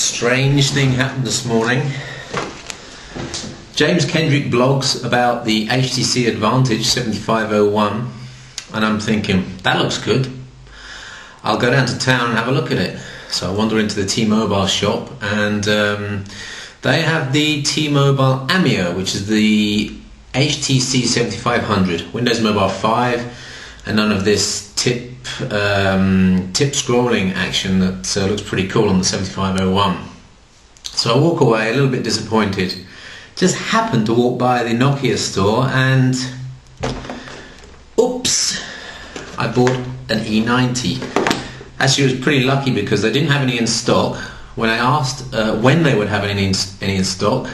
strange thing happened this morning. James Kendrick blogs about the HTC Advantage 7501, and I'm thinking, that looks good. I'll go down to town and have a look at it. So I wander into the T-Mobile shop, and they have the T-Mobile Amio, which is the HTC 7500, Windows Mobile 5, and none of this tip scrolling action that looks pretty cool on the 7501. So I walk away a little bit disappointed. Just happened to walk by the Nokia store and oops, I bought an E90. Actually, I was pretty lucky because they didn't have any in stock. When I asked when they would have any in stock,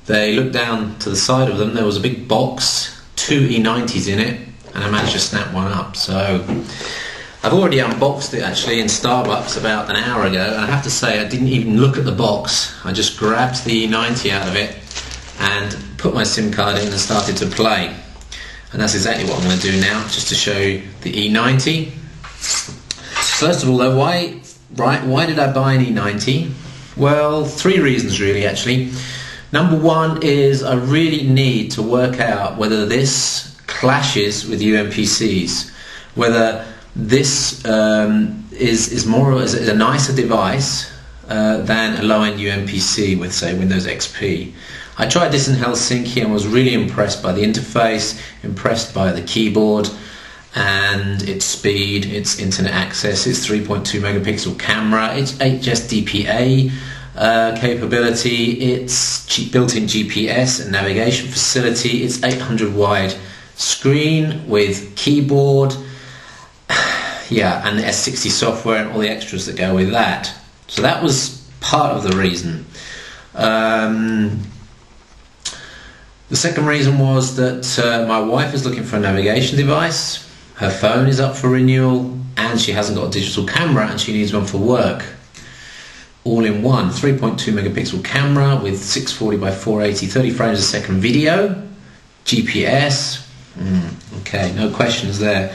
they looked down to the side of them. There was a big box, 2 E90s in it, and I managed to snap one up. So I've already unboxed it actually in Starbucks about an hour ago, and I have to say I didn't even look at the box. I just grabbed the E90 out of it and put my SIM card in and started to play. And that's exactly what I'm going to do now, just to show you the E90. First of all though, why did I buy an E90? Well, 3 reasons really actually. Number one is I really need to work out whether this clashes with UMPCs, whether this is a nicer device than a low-end UMPC with, say, Windows XP. I tried this in Helsinki and was really impressed by the interface, impressed by the keyboard and its speed, its internet access, its 3.2 megapixel camera, its HSDPA capability, its built-in GPS and navigation facility, its 800 wide screen with keyboard, yeah, and the S60 software and all the extras that go with that. So that was part of the reason. The second reason was that my wife is looking for a navigation device. Her phone is up for renewal and she hasn't got a digital camera and she needs one for work. All in one, 3.2 megapixel camera with 640 by 480, 30 frames a second video, GPS, okay, no questions there.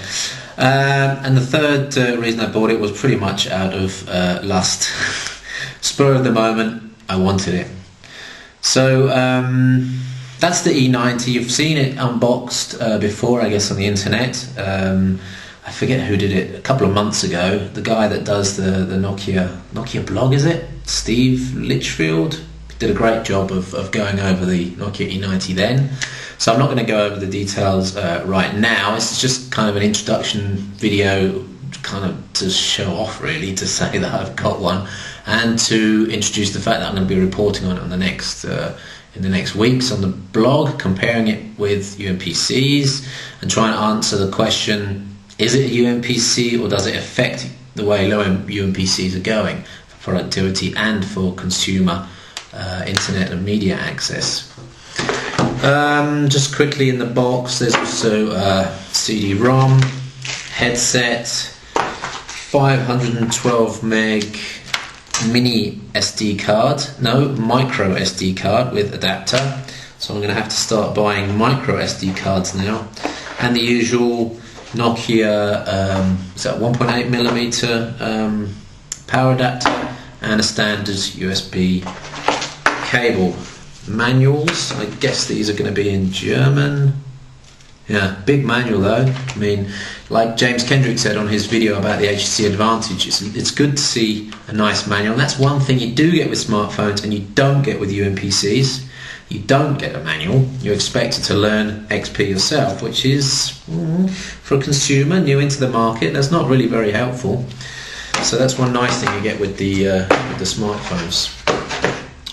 And the third reason I bought it was pretty much out of lust. Spur of the moment, I wanted it. So that's the E90. You've seen it unboxed before, I guess, on the internet. I forget who did it a couple of months ago. The guy that does the Nokia blog, is it? Steve Litchfield did a great job of going over the Nokia E90 then. So I'm not going to go over the details right now. It's just kind of an introduction video, kind of to show off, really, to say that I've got one, and to introduce the fact that I'm going to be reporting on it on the next in the next weeks on the blog, comparing it with UMPCs and trying to answer the question: is it a UMPC or does it affect the way low-end UMPCs are going for productivity and for consumer internet and media access? Just quickly in the box, there's also a CD-ROM, headset, 512 meg mini SD card, no, micro SD card with adapter. So I'm going to have to start buying micro SD cards now, and the usual Nokia is that 1.8 millimeter power adapter and a standard USB cable. Manuals, I guess these are going to be in German. Yeah, big manual though. I mean, like James Kendrick said on his video about the HTC Advantage, it's good to see a nice manual. And that's one thing you do get with smartphones and you don't get with UMPCs. You don't get a manual. You're expected to learn XP yourself, which is, for a consumer new into the market, that's not really very helpful. So that's one nice thing you get with the smartphones.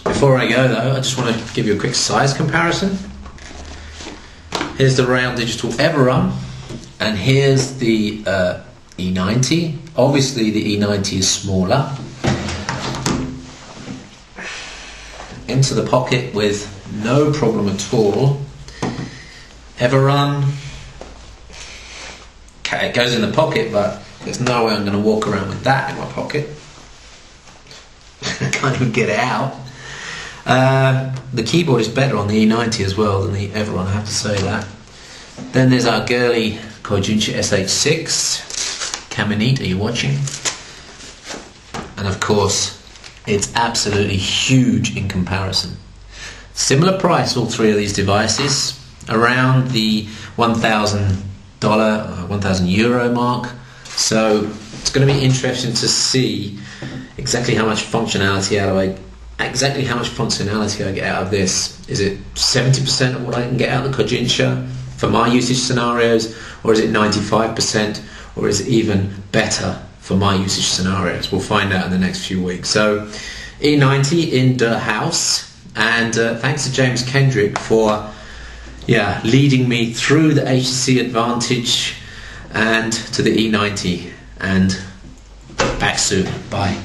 Before I go though, I just want to give you a quick size comparison. Here's the Rail Digital Everrun, and here's the E90. Obviously the E90 is smaller. Into the pocket with no problem at all. Everrun. Okay, it goes in the pocket, but there's no way I'm going to walk around with that in my pocket. I can't even get it out. The keyboard is better on the E90 as well than the Everrun, I have to say that. Then there's our girly Koujunchi SH6. Kaminit, are you watching? And of course, It's absolutely huge in comparison. Similar price, all three of these devices, around the $1,000, €1,000 mark. So it's going to be interesting to see exactly how much functionality I get out of this. Is it 70% of what I can get out of the Kojincha for my usage scenarios, or is it 95%, or is it even better for my usage scenarios? We'll find out in the next few weeks. So E90 in the house, and thanks to James Kendrick for leading me through the HTC Advantage and to the E90, and back soon. Bye.